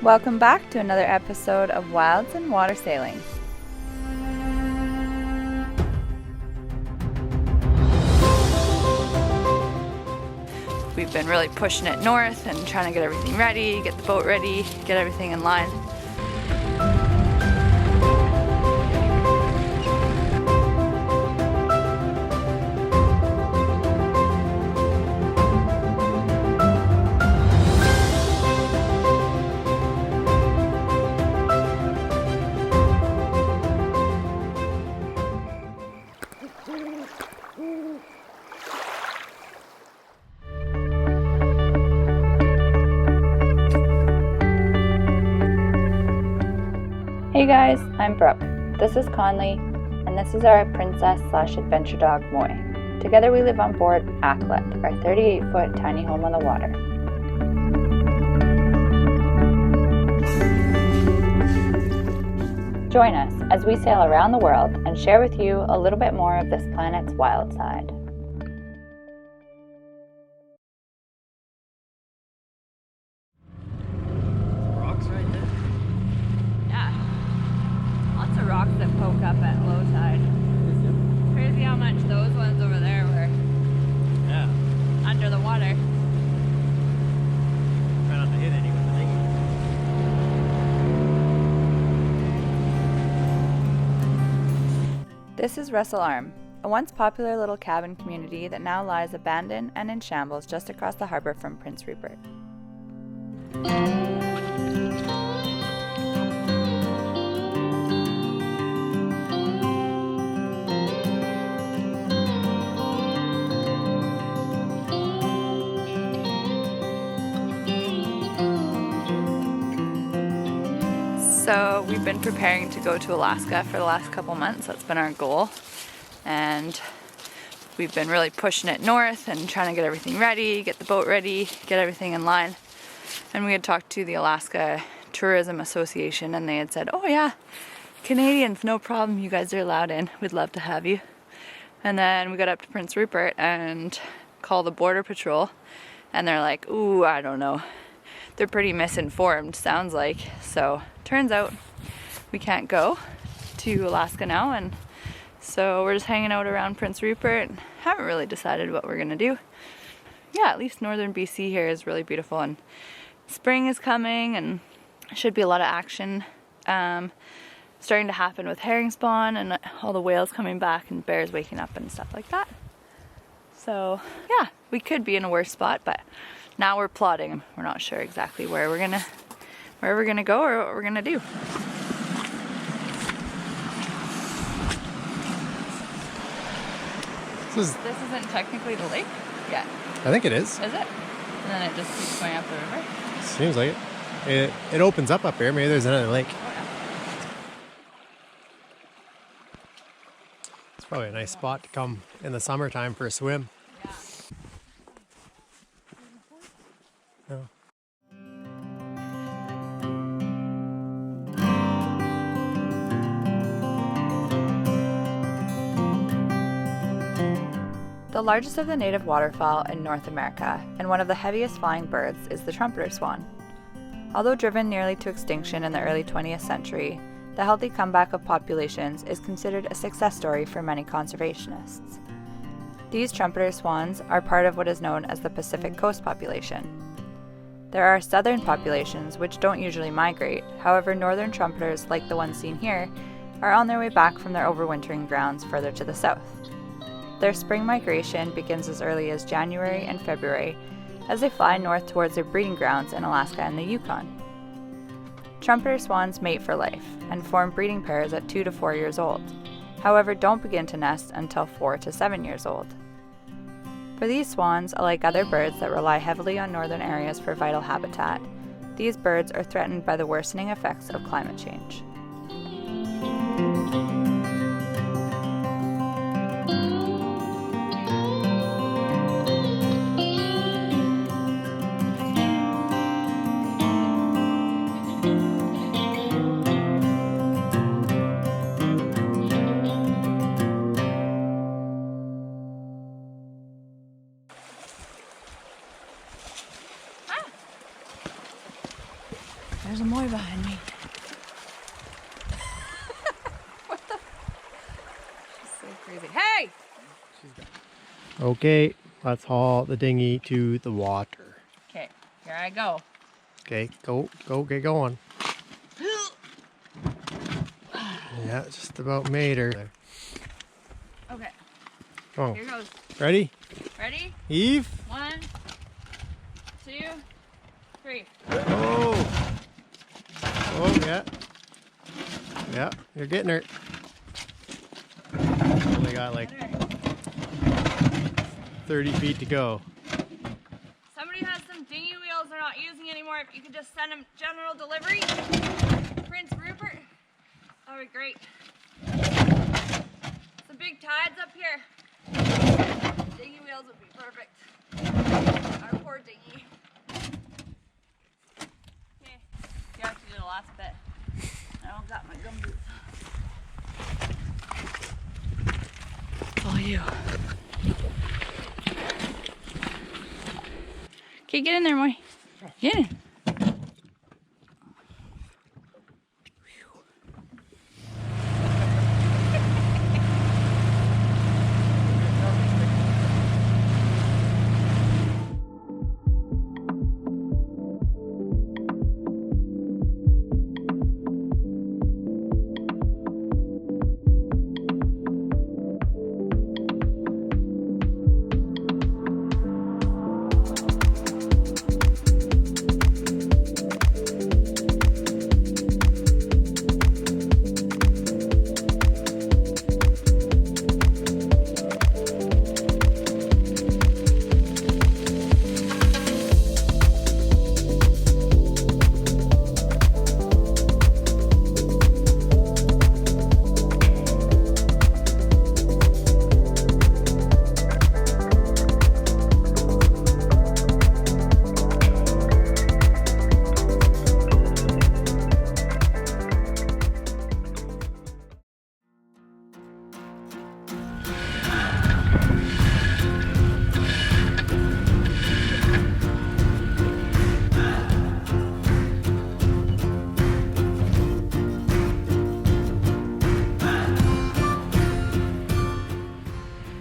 Welcome back to another episode of Wilds and Water Sailing. We've been really pushing it north and trying to get everything ready, get the boat ready, get everything in line. Hey guys, I'm Brooke. This is Conlee, and this is our princess/adventure dog Muoi. Together we live on board Acklet, our 38-foot tiny home on the water. Join us as we sail around the world and share with you a little bit more of this planet's wild side. Rocks right there? Yeah. Lots of rocks that poke up at low tide. Crazy how much those ones over there were under the water. Try not to hit any with the dinghy. This is Russell Arm, a once popular little cabin community that now lies abandoned and in shambles just across the harbor from Prince Rupert. So we've been preparing to go to Alaska for the last couple months. That's been our goal. And we've been really pushing it north and trying to get everything ready, get the boat ready, get everything in line. And we had talked to the Alaska Tourism Association and they had said, oh yeah, Canadians, no problem, you guys are allowed in. We'd love to have you. And then we got up to Prince Rupert and called the Border Patrol and they're like, ooh, I don't know. They're pretty misinformed, sounds like. So turns out we can't go to Alaska now, and so we're just hanging out around Prince Rupert. Haven't really decided what we're gonna do. Yeah, at least northern BC here is really beautiful, and spring is coming, and should be a lot of action starting to happen with herring spawn and all the whales coming back and bears waking up and stuff like that. So yeah, we could be in a worse spot, but now we're plotting. We're not sure exactly where we're gonna go or what we're gonna do. This isn't technically the lake yet. I think it is. Is it? And then it just keeps going up the river? Seems like it. It opens up here. Maybe there's another lake. Oh, yeah. It's probably a nice spot to come in the summertime for a swim. Yeah. Yeah. The largest of the native waterfowl in North America and one of the heaviest flying birds is the trumpeter swan. Although driven nearly to extinction in the early 20th century, the healthy comeback of populations is considered a success story for many conservationists. These trumpeter swans are part of what is known as the Pacific Coast population. There are southern populations which don't usually migrate, however northern trumpeters like the ones seen here are on their way back from their overwintering grounds further to the south. Their spring migration begins as early as January and February as they fly north towards their breeding grounds in Alaska and the Yukon. Trumpeter swans mate for life and form breeding pairs at 2 to 4 years old, however don't begin to nest until 4 to 7 years old. For these swans, like other birds that rely heavily on northern areas for vital habitat, these birds are threatened by the worsening effects of climate change. There's a Muoi behind me. What the? She's so crazy. Hey! Okay, let's haul the dinghy to the water. Okay, here I go. Okay, go, get going. Yeah, just about made her. Okay, Oh, here goes. ready? Ready? Heave. 1, 2, 3. Oh! Oh, yeah. Yeah, you're getting her. Only got like 30 feet to go. Somebody has some dinghy wheels they're not using anymore. If you could just send them general delivery, Prince Rupert, that would be great. Some big tides up here. Dinghy wheels would be perfect. Our poor dinghy. Okay, you have to do the last bit. I don't got my gum boots. It's all you. Okay, get in there, Muoi. Get in.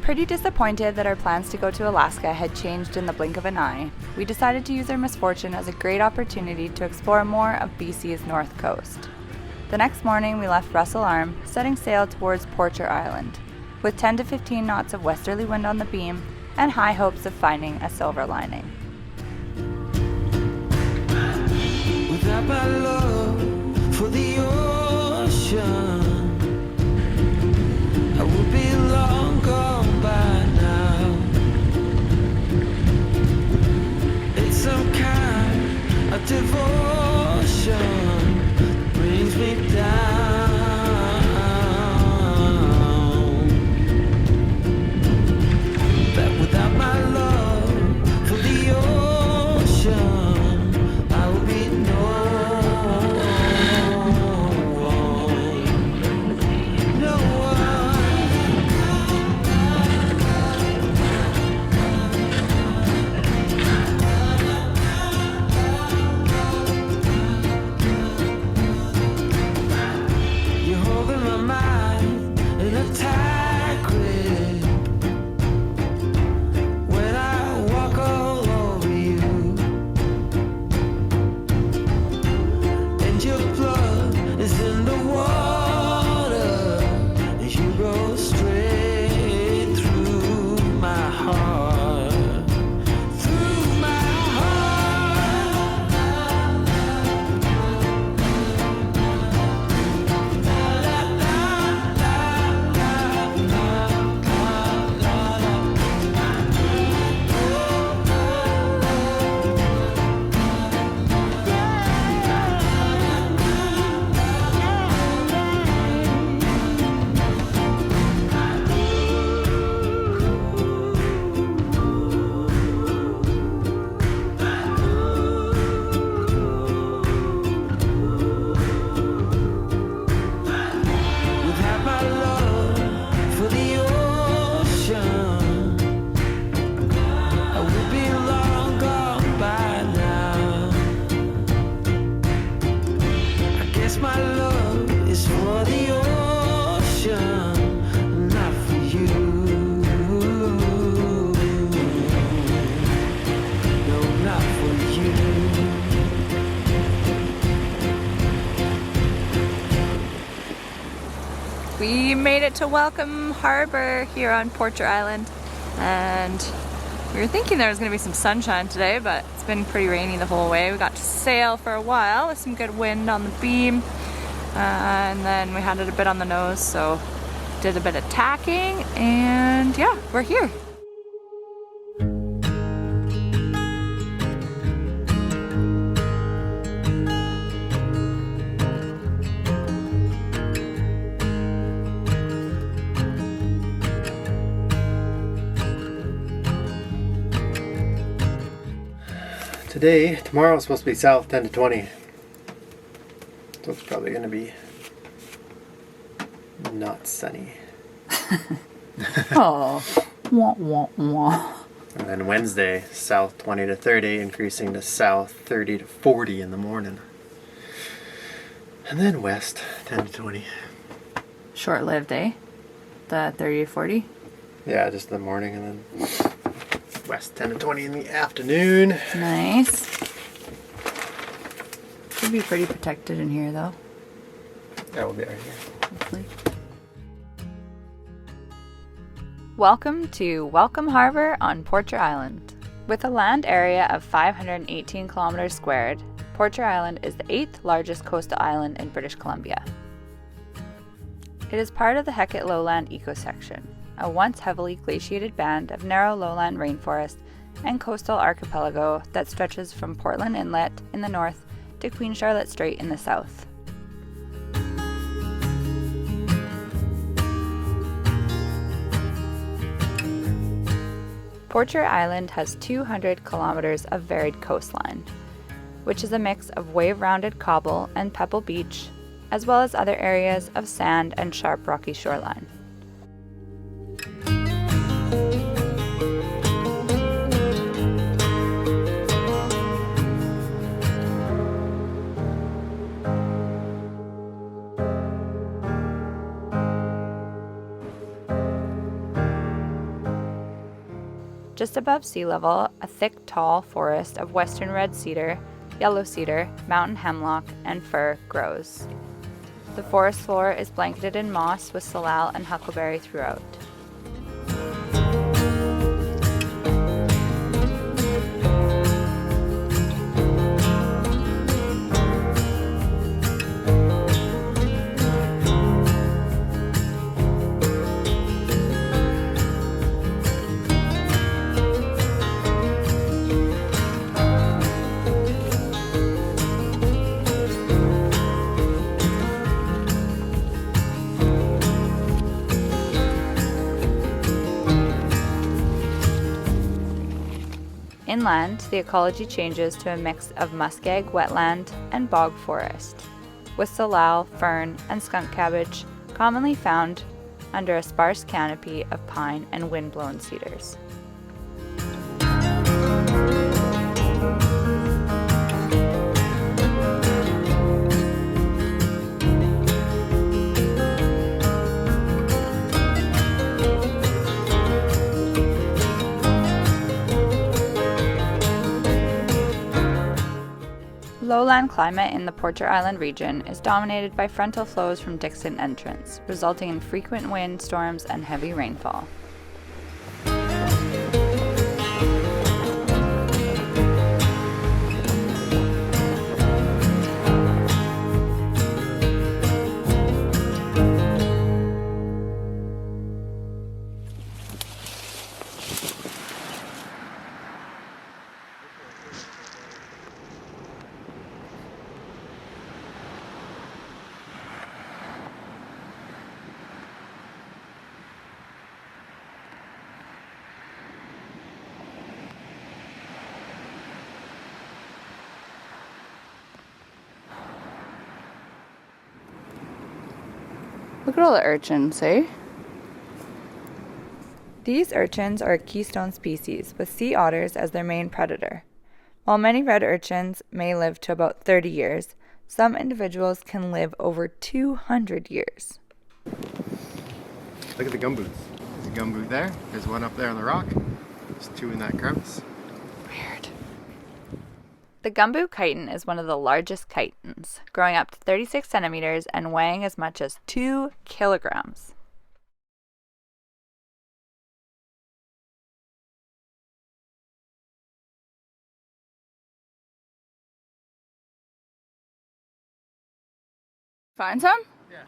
Pretty disappointed that our plans to go to Alaska had changed in the blink of an eye, we decided to use our misfortune as a great opportunity to explore more of BC's north coast. The next morning we left Russell Arm, setting sail towards Porcher Island, with 10 to 15 knots of westerly wind on the beam and high hopes of finding a silver lining. Without my love for the ocean, I would be long gone by now. It's some kind of devotion that brings me down. That without my love for the ocean, I would be no one. No one. We made it to Welcome Harbor here on Porcher Island, and we were thinking there was going to be some sunshine today, but it's been pretty rainy the whole way. We got to sail for a while with some good wind on the beam, and then we had it a bit on the nose, so did a bit of tacking, and yeah, we're here. Tomorrow is supposed to be south 10 to 20. So it's probably going to be not sunny. Oh, wah, wah, wah. And then Wednesday, south 20 to 30, increasing to south 30 to 40 in the morning. And then west 10 to 20. Short-lived, eh? The 30 to 40? Yeah, just in the morning, and then west 10 to 20 in the afternoon. Nice. Should be pretty protected in here though. Yeah, we'll be right here. Hopefully. Welcome to Welcome Harbor on Porcher Island. With a land area of 518 kilometers squared, Porcher Island is the 8th largest coastal island in British Columbia. It is part of the Hecate Lowland ecosection, a once heavily glaciated band of narrow lowland rainforest and coastal archipelago that stretches from Portland Inlet in the north to Queen Charlotte Strait in the south. Porcher Island has 200 kilometers of varied coastline, which is a mix of wave-rounded cobble and pebble beach, as well as other areas of sand and sharp rocky shoreline. Just above sea level, a thick, tall forest of western red cedar, yellow cedar, mountain hemlock, and fir grows. The forest floor is blanketed in moss with salal and huckleberry throughout. Inland, the ecology changes to a mix of muskeg wetland and bog forest, with salal, fern, and skunk cabbage commonly found under a sparse canopy of pine and wind-blown cedars. Lowland climate in the Porcher Island region is dominated by frontal flows from Dixon Entrance, resulting in frequent wind, storms, and heavy rainfall. Look at all the urchins, eh? These urchins are a keystone species, with sea otters as their main predator. While many red urchins may live to about 30 years, some individuals can live over 200 years. Look at the gumboots. There's a gumboot there. There's one up there on the rock. There's two in that crevice. Weird. The gumbo chiton is one of the largest chitons, growing up to 36 centimeters and weighing as much as 2 kilograms. Find some? Yeah.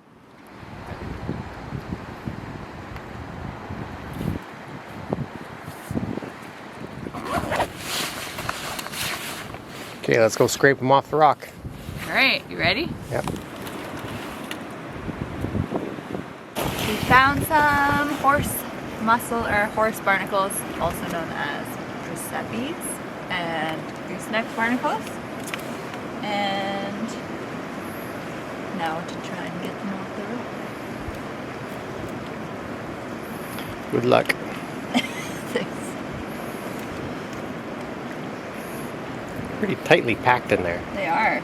Okay, let's go scrape them off the rock. All right, you ready? Yep. We found some horse mussel or horse barnacles, also known as Giuseppe's, and gooseneck barnacles. And now to try and get them off the rock. Good luck. Thanks. Pretty tightly packed in there. They are.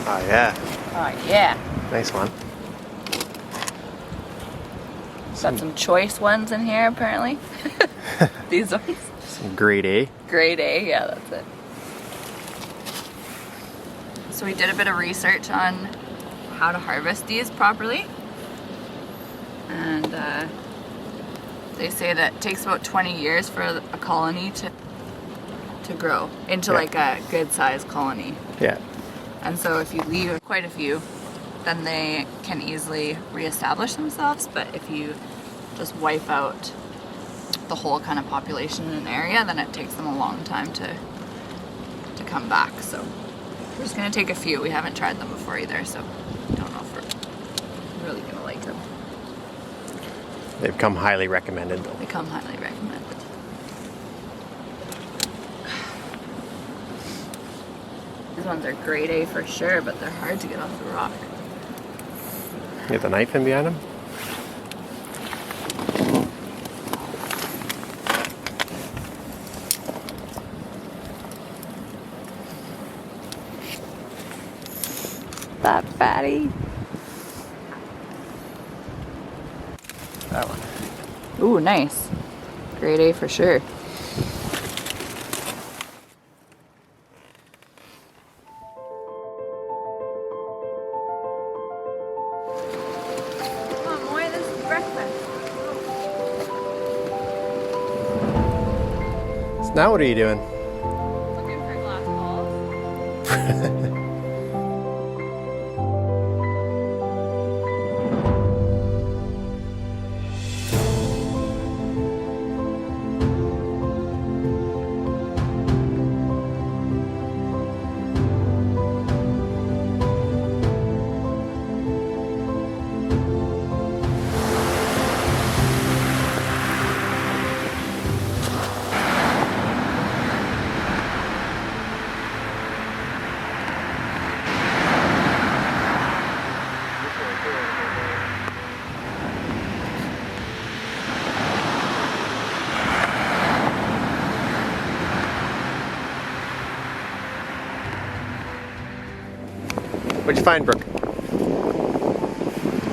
Oh yeah, Oh yeah. nice one. Got some choice ones in here apparently. These ones. Some grade A. Grade A, yeah, that's it. So we did a bit of research on how to harvest these properly. And they say that it takes about 20 years for a colony to grow into Yeah. like a good sized colony. Yeah. And so if you leave quite a few, then they can easily reestablish themselves. But if you just wipe out the whole kind of population in an area, then it takes them a long time to come back. So we're just gonna take a few. We haven't tried them before either, so don't know if we're really gonna like them. They've come highly recommended though. They come highly recommended. These ones are grade A for sure, but they're hard to get off the rock. You have the knife in behind them? That fatty. That one. Ooh, nice. Grade A for sure. Come on, Muoi, this is breakfast. So now what are you doing? Looking for glass balls. What'd you find, Brooke?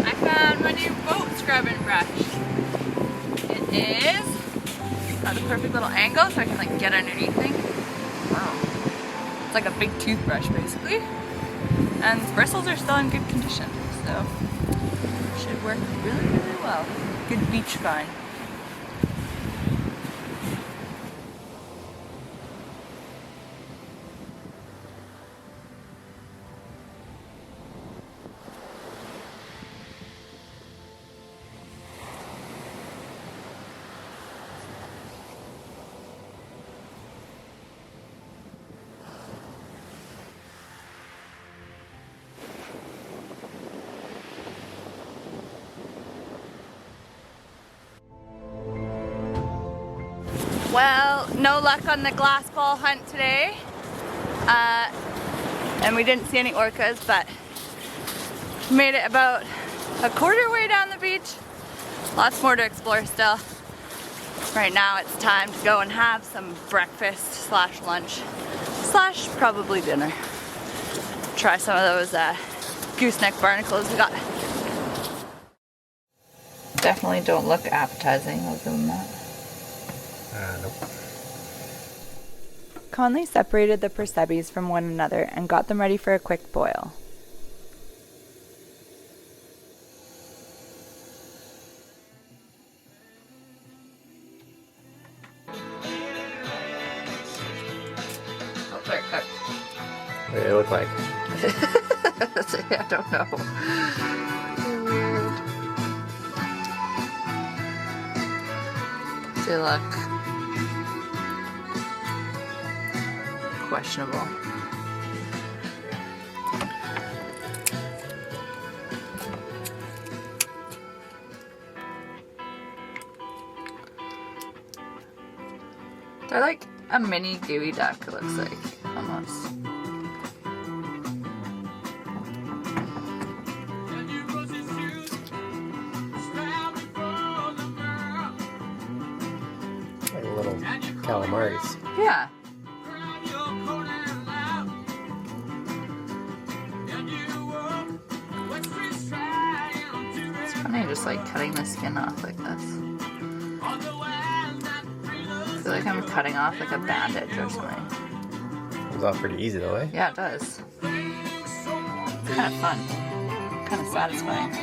I found my new boat scrubbing brush. It is got the perfect little angle so I can like get underneath things. Wow. It's like a big toothbrush basically. And the bristles are still in good condition, so should work really, really well. Good beach fine. Well, no luck on the glass ball hunt today. And we didn't see any orcas, but made it about a quarter way down the beach. Lots more to explore still. Right now it's time to go and have some breakfast slash lunch slash probably dinner. Try some of those gooseneck barnacles we got. definitely don't look appetizing. I'll give them that. Nope. Conlee separated the percebes from one another and got them ready for a quick boil. Oh, they're cooked. What do they look like? I don't know. They're weird. They look questionable. They're like a mini gooey duck, it looks like, almost. Like little calamaris. Yeah. It's funny just like cutting the skin off like this. I feel like I'm cutting off like a bandage or something. Comes off pretty easy though, eh? Yeah, it does. It's kind of fun. Kind of satisfying.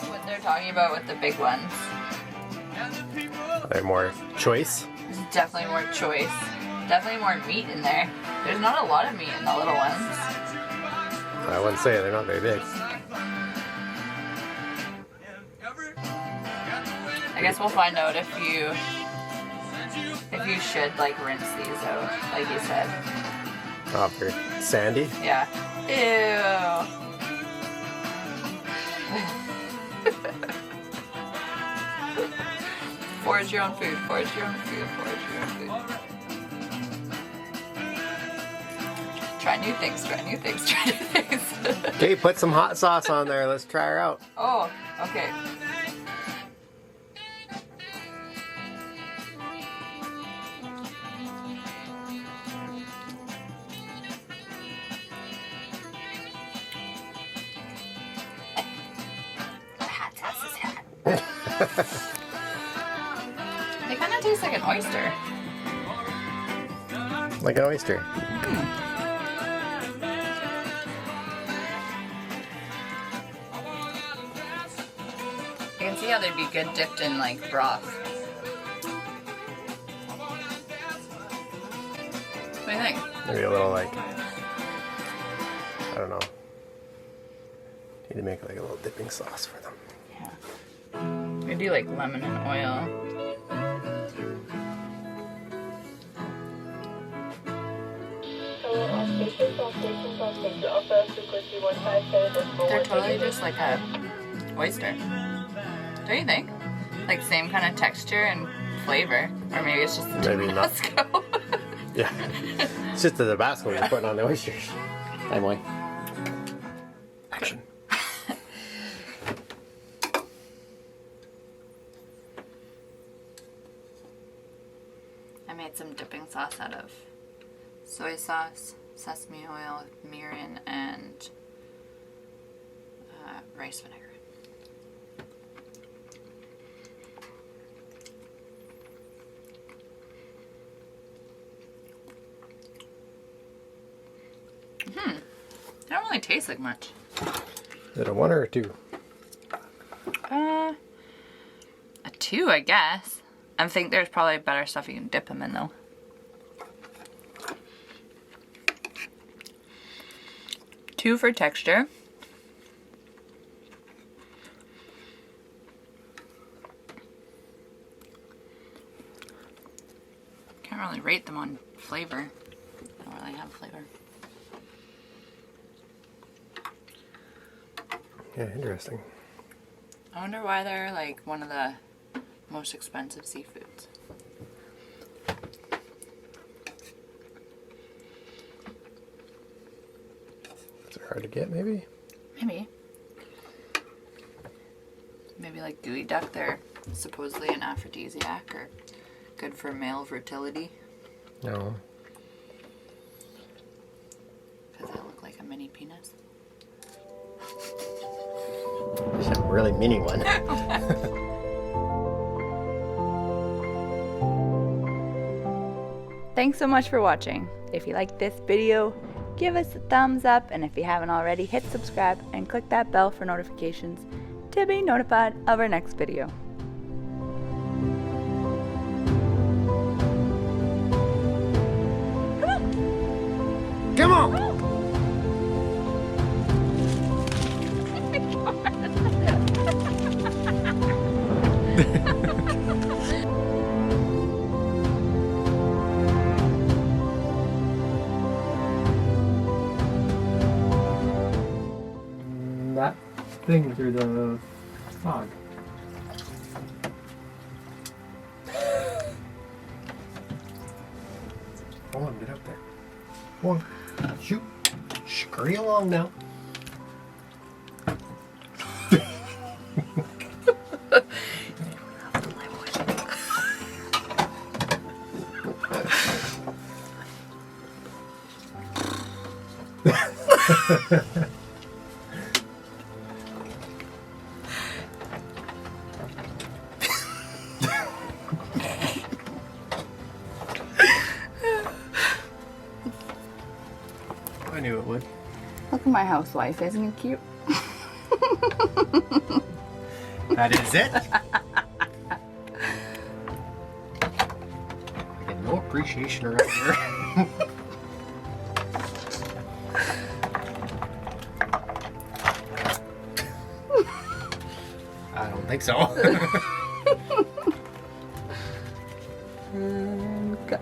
What they're talking about with the big ones. Are there more choice? There's definitely more choice. Definitely more meat in there. There's not a lot of meat in the little ones. I wouldn't say they're not very big. I guess we'll find out if you should like rinse these out, like you said. Oh, they're sandy? Yeah. Ew. Forage your own food. Forage your own food. Forage your own food. Try new things. Try new things. Try new things. Okay, put some hot sauce on there. Let's try her out. Oh, okay. Hot sauce is hot. They kind of taste like an oyster. Like an oyster. I can see how they'd be good dipped in like broth. What do you think? Maybe a little like, I don't know. Need to make like a little dipping sauce for them. Yeah. We do like lemon and oil. They're totally just like a oyster. Don't you think? Like same kind of texture and flavor. Or maybe it's just the Maybe not. Tabasco. Yeah. It's just the Tabasco you're putting on the oysters. Hi, Muoi. Action. I made some dipping sauce out of soy sauce, sesame oil, mirin, and rice vinegar. They don't really taste like much. Is it a 1 or a 2? A 2, I guess. I think there's probably better stuff you can dip them in, though. Two for texture. Can't really rate them on flavor. They don't really have flavor. Yeah, interesting. I wonder why they're like one of the most expensive seafoods. Is it hard to get, maybe? Maybe. Maybe like gooey duck, they're supposedly an aphrodisiac or good for male fertility. No. Because they look like a mini penis. It's a really mini one. Thanks so much for watching. If you liked this video, give us a thumbs up, and if you haven't already, hit subscribe and click that bell for notifications to be notified of our next video. Come on! That thing through the fog. Come on, get up there. Come on, shoot. Scurry along now. I knew it would. Look at my housewife, isn't it cute? That is it. I get no appreciation around here. I don't think so. And go.